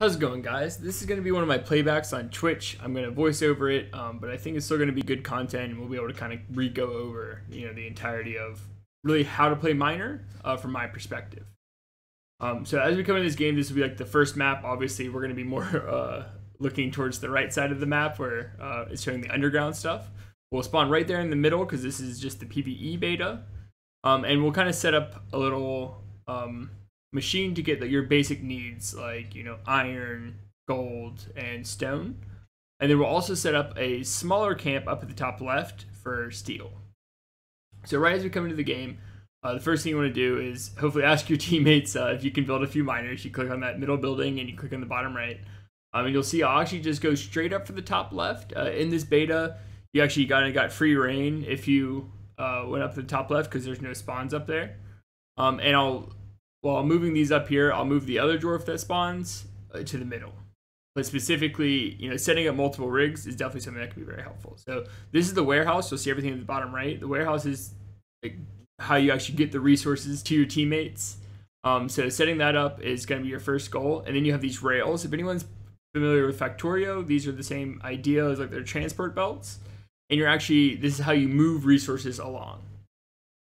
How's it going, guys? This is going to be one of my playbacks on Twitch. I'm going to voice over it, but I think it's still going to be good content, and we'll be able to kind of re-go over, the entirety of really how to play Miner from my perspective. So as we come into this game, this will be like the first map. Obviously, we're going to be more looking towards the right side of the map where it's showing the underground stuff. We'll spawn right there in the middle because this is just the PvE beta, and we'll kind of set up a little machine to get your basic needs like iron, gold, and stone, and then we'll also set up a smaller camp up at the top left for steel. So right as we come into the game, the first thing you want to do is hopefully ask your teammates if you can build a few miners. You click on that middle building and you click on the bottom right, and you'll see I'll actually just go straight up for the top left. In this beta, you actually got free reign if you went up to the top left because there's no spawns up there. And while moving these up here, I'll move the other dwarf that spawns to the middle. But specifically, setting up multiple rigs is definitely something that can be very helpful. So this is the warehouse. You'll see everything at the bottom right. The warehouse is how you actually get the resources to your teammates. So setting that up is going to be your first goal. And then you have these rails. If anyone's familiar with Factorio, these are the same idea as like their transport belts. And this is how you move resources along.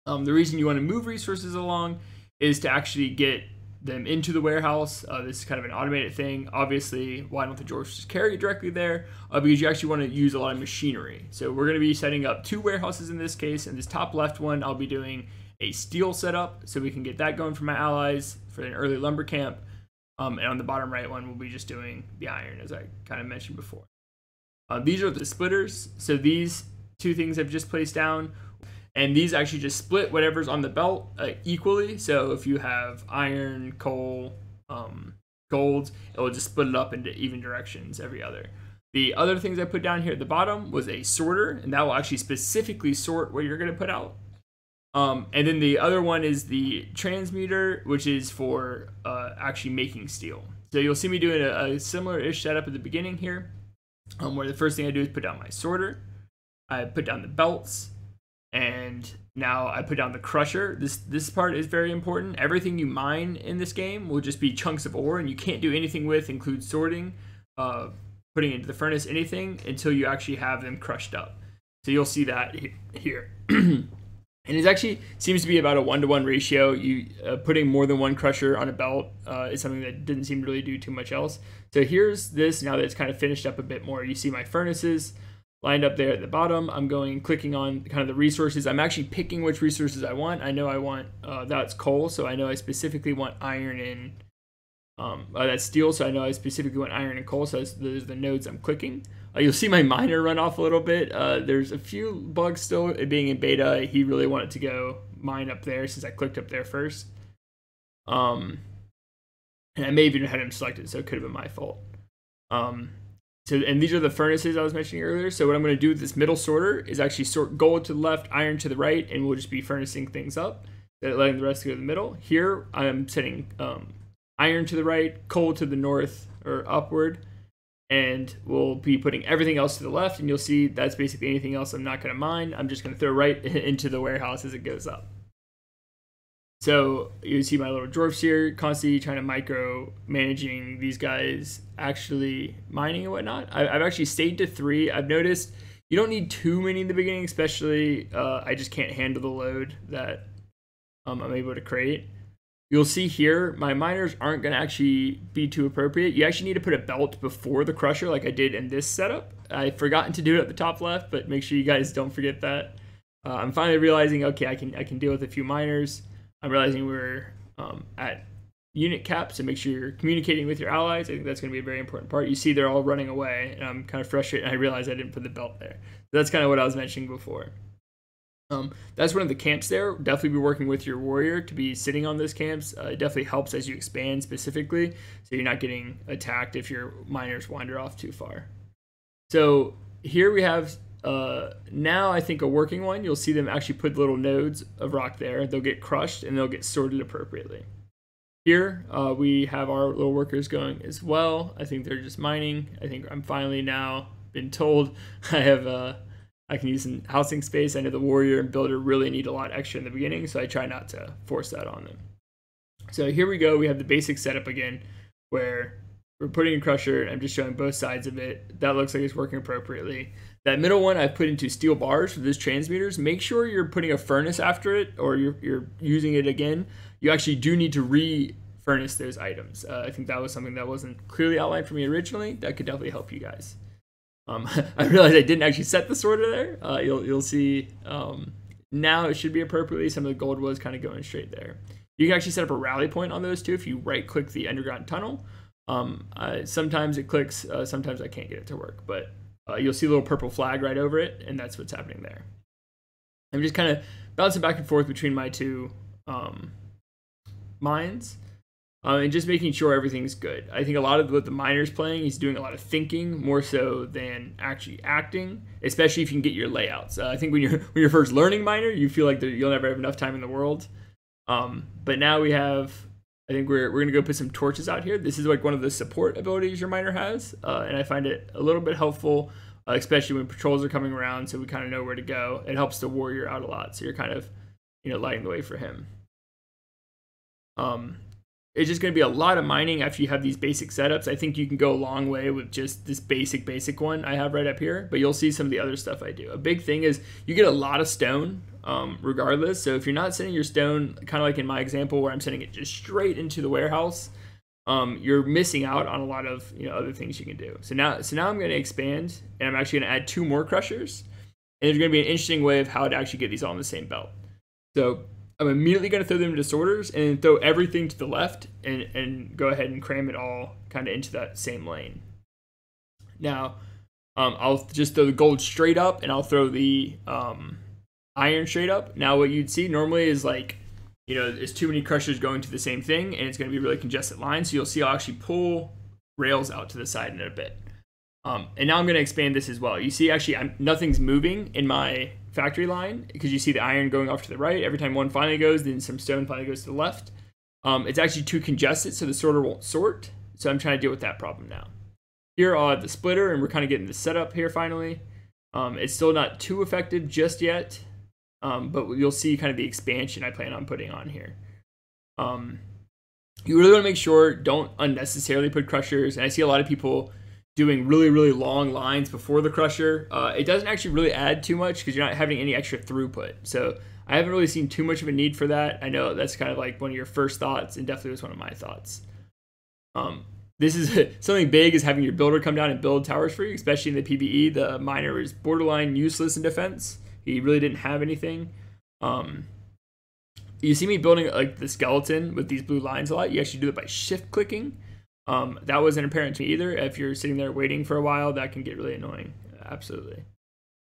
The reason you want to move resources along is to actually get them into the warehouse. This is kind of an automated thing. Obviously, why don't the dwarves just carry it directly there? Because you actually want to use a lot of machinery. So we're going to be setting up 2 warehouses in this case. In this top left one, I'll be doing a steel setup so we can get that going for my allies for an early lumber camp. And on the bottom right one, we'll be just doing the iron, as I kind of mentioned before. These are the splitters. So these 2 things I've just placed down. And these actually just split whatever's on the belt equally. So if you have iron, coal, gold, it will just split it up into even directions every other. The other things I put down here at the bottom was a sorter, and that will actually specifically sort what you're going to put out. And then the other one is the transmuter, which is for actually making steel. So you'll see me doing a similar-ish setup at the beginning here, where the first thing I do is put down my sorter. I put down the belts. And now I put down the crusher. This part is very important. Everything you mine in this game will just be chunks of ore, and you can't do anything with, include sorting, putting into the furnace, anything, until you actually have them crushed up. So you'll see that here. And it actually seems to be about a 1-to-1 ratio. Putting more than one crusher on a belt is something that didn't seem to really do too much else. So here's this, now that it's kind of finished up a bit more. You see my furnaces lined up there at the bottom. I'm clicking on kind of the resources. I'm actually picking which resources I want. I know I want, that's coal, so I know I specifically want iron and, that's steel, so I know I specifically want iron and coal, so those are the nodes I'm clicking. You'll see my miner run off a little bit. There's a few bugs still, it being in beta. He really wanted to go mine up there since I clicked up there first. And I may have even had him selected, so it could have been my fault. And these are the furnaces I was mentioning earlier. So what I'm going to do with this middle sorter is actually sort gold to the left, iron to the right, and we'll just be furnacing things up, letting the rest go to the middle. Here I'm setting iron to the right, coal to the north or upward, and we'll be putting everything else to the left. And you'll see that's basically anything else I'm not going to mine. I'm just going to throw right into the warehouse as it goes up. So you see my little dwarfs here, constantly trying to micro-managing these guys actually mining and whatnot. I've actually stayed to 3. I've noticed you don't need too many in the beginning, especially I just can't handle the load that I'm able to create. You'll see here, my miners aren't going to actually be too appropriate. You actually need to put a belt before the crusher like I did in this setup. I've forgotten to do it at the top left, but make sure you guys don't forget that. I'm finally realizing, okay, I can deal with a few miners. I'm realizing we're at unit cap, so make sure you're communicating with your allies. I think that's going to be a very important part. You see they're all running away, and I'm kind of frustrated, and I realized I didn't put the belt there. So that's kind of what I was mentioning before. That's one of the camps there. Definitely be working with your warrior to be sitting on those camps. It definitely helps as you expand specifically, so you're not getting attacked if your miners wander off too far. So here we have now I think a working one. You'll see them actually put little nodes of rock there. They'll get crushed and they'll get sorted appropriately. Here we have our little workers going as well. I think they're just mining. I think I'm finally now been told I can use some housing space. I know the warrior and builder really need a lot extra in the beginning, so I try not to force that on them. So here we go. We have the basic setup again, where we're putting in crusher. I'm just showing both sides of it. That looks like it's working appropriately. That middle one I've put into steel bars for those transmitters. Make sure you're putting a furnace after it, or you're using it again. You actually do need to re-furnace those items. I think that was something that wasn't clearly outlined for me originally. That could definitely help you guys. I realized I didn't actually set the sorter there. You'll see now it should be appropriately. Some of the gold was kind of going straight there. You can actually set up a rally point on those too if you right-click the underground tunnel. Sometimes it clicks, sometimes I can't get it to work, but you'll see a little purple flag right over it, and that's what's happening there. I'm just kind of bouncing back and forth between my two mines, and just making sure everything's good. I think a lot of what the miner's playing, he's doing a lot of thinking more so than actually acting, especially if you can get your layouts. I think when you're first learning miner, you feel like you'll never have enough time in the world. But now we have, I think we're gonna go put some torches out here. This is like one of the support abilities your miner has, and I find it a little bit helpful, especially when patrols are coming around, so we kind of know where to go. It helps the warrior out a lot, so you're kind of, lighting the way for him. It's just gonna be a lot of mining after you have these basic setups. I think you can go a long way with just this basic one I have right up here, but you'll see some of the other stuff I do. A big thing is you get a lot of stone. Regardless, so if you're not sending your stone, kind of like in my example where I'm sending it just straight into the warehouse, you're missing out on a lot of other things you can do. So now I'm going to expand, and I'm actually going to add 2 more crushers, and there's going to be an interesting way of how to actually get these all in the same belt. So I'm immediately going to throw them into sorters and then throw everything to the left and go ahead and cram it all kind of into that same lane. Now I'll just throw the gold straight up, and I'll throw the iron straight up. Now what you'd see normally is like, there's too many crushers going to the same thing, and it's going to be really congested line. So you'll see I'll actually pull rails out to the side in a bit. And now I'm going to expand this as well. You see actually nothing's moving in my factory line because you see the iron going off to the right. Every time one finally goes, then some stone finally goes to the left. It's actually too congested, so the sorter won't sort. So I'm trying to deal with that problem now. Here I'll have the splitter, and we're kind of getting the setup here finally. It's still not too effective just yet. But you'll see kind of the expansion I plan on putting on here. You really want to make sure don't unnecessarily put crushers. And I see a lot of people doing really long lines before the crusher. It doesn't actually really add too much because you're not having any extra throughput. So I haven't really seen too much of a need for that. I know that's kind of like one of your first thoughts, and definitely was one of my thoughts. This is something big is having your builder come down and build towers for you, especially in the PvE. The miner is borderline useless in defense. He really didn't have anything. You see me building like the skeleton with these blue lines a lot. You actually do it by shift clicking. That wasn't apparent to me either. If you're sitting there waiting for a while, that can get really annoying. Absolutely.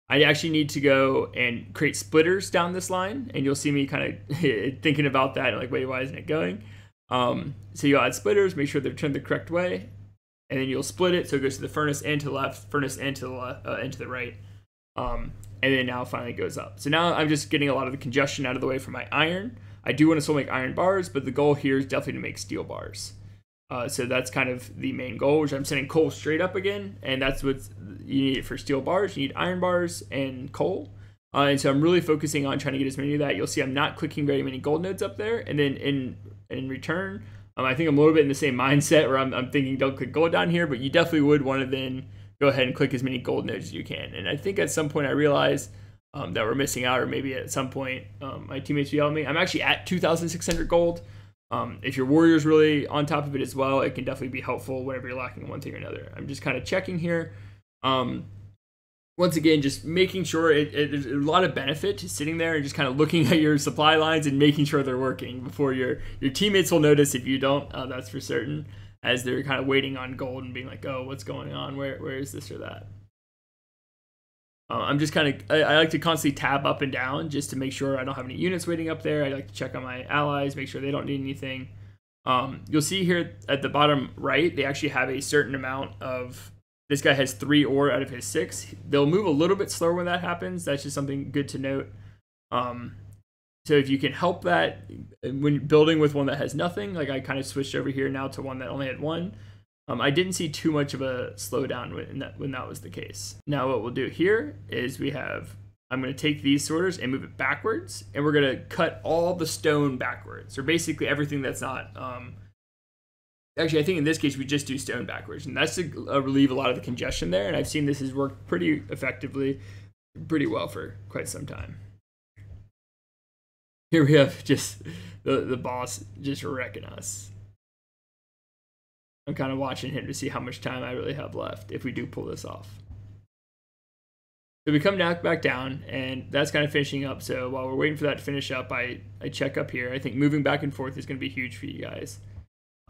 I actually need to go and create splitters down this line, and you'll see me kind of thinking about that and like, wait, why isn't it going? So you'll add splitters, make sure they're turned the correct way, and then you'll split it so it goes to the furnace and to the left, furnace and to the left, and to the right. And then now finally goes up. So now I'm just getting a lot of the congestion out of the way for my iron. I do want to still make iron bars, but the goal here is definitely to make steel bars. So that's kind of the main goal, which I'm sending coal straight up again, and that's what you need for steel bars. You need iron bars and coal. And so I'm really focusing on trying to get as many of that. You'll see I'm not clicking very many gold nodes up there, and then in return, I think I'm a little bit in the same mindset where I'm thinking don't click gold down here, but you definitely would want to then go ahead and click as many gold nodes as you can. And I think at some point I realized that we're missing out, or maybe at some point my teammates yell at me. I'm actually at 2,600 gold. If your warrior's really on top of it as well, it can definitely be helpful whenever you're lacking one thing or another. I'm just kind of checking here. Once again, just making sure there's a lot of benefit to sitting there and just kind of looking at your supply lines and making sure they're working before your teammates will notice if you don't. That's for certain, as they're kind of waiting on gold and being like, oh, what's going on? Where is this or that? I'm just kind of, I like to constantly tab up and down just to make sure I don't have any units waiting up there. I like to check on my allies, make sure they don't need anything. You'll see here at the bottom right, they actually have a certain amount of, this guy has 3 ore out of his 6. They'll move a little bit slower when that happens. That's just something good to note. So if you can help that when building with one that has nothing, like I kind of switched over here now to one that only had 1. I didn't see too much of a slowdown when that was the case. Now what we'll do here is I'm going to take these sorters and move it backwards, and we're going to cut all the stone backwards, or basically everything that's not Actually, I think in this case we just do stone backwards, and that's to relieve a lot of the congestion there. And I've seen this has worked pretty effectively, pretty well for quite some time. Here we have just the boss just wrecking us. I'm kind of watching him to see how much time I really have left if we do pull this off. So we come back down, and that's kind of finishing up. So while we're waiting for that to finish up, I check up here. I think moving back and forth is going to be huge for you guys.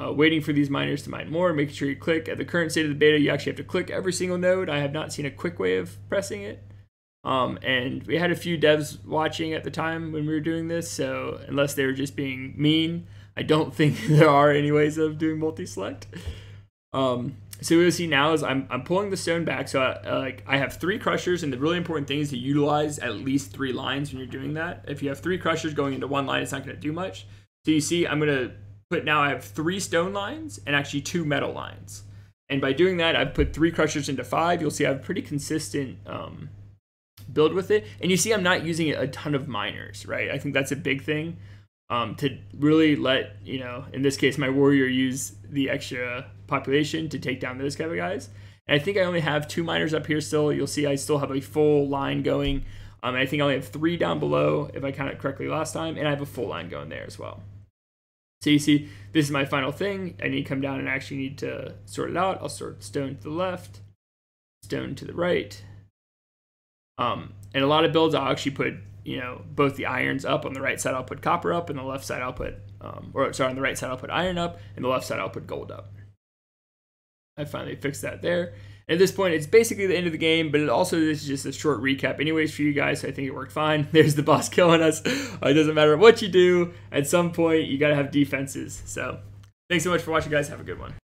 Waiting for these miners to mine more, making sure you click. At the current state of the beta, you actually have to click every single node. I have not seen a quick way of pressing it. And we had a few devs watching at the time when we were doing this, so unless they were just being mean, I don't think there are any ways of doing multi-select. So what you'll see now is I'm pulling the stone back. So I have 3 crushers, and the really important thing is to utilize at least 3 lines when you're doing that. If you have 3 crushers going into 1 line, it's not going to do much. So you see I'm going to put, now I have 3 stone lines and actually 2 metal lines. And by doing that, I've put 3 crushers into 5. You'll see I have a pretty consistent build with it. And you see I'm not using a ton of miners, right? I think that's a big thing. To really let, you know, in this case, my warrior use the extra population to take down those kind of guys. And I think I only have 2 miners up here still. You'll see I still have a full line going. I think I only have 3 down below, if I counted correctly last time, and I have a full line going there as well. So you see, this is my final thing. I need to come down and actually need to sort it out. I'll sort stone to the left, stone to the right. And a lot of builds, I'll actually put, you know, both the irons up. On the right side, I'll put copper up, and the left side, I'll put, on the right side, I'll put iron up, and the left side, I'll put gold up. I finally fixed that there. And at this point, it's basically the end of the game, but it also is just a short recap anyways for you guys. So I think it worked fine. There's the boss killing us. It doesn't matter what you do. At some point, you got to have defenses. So thanks so much for watching, guys. Have a good one.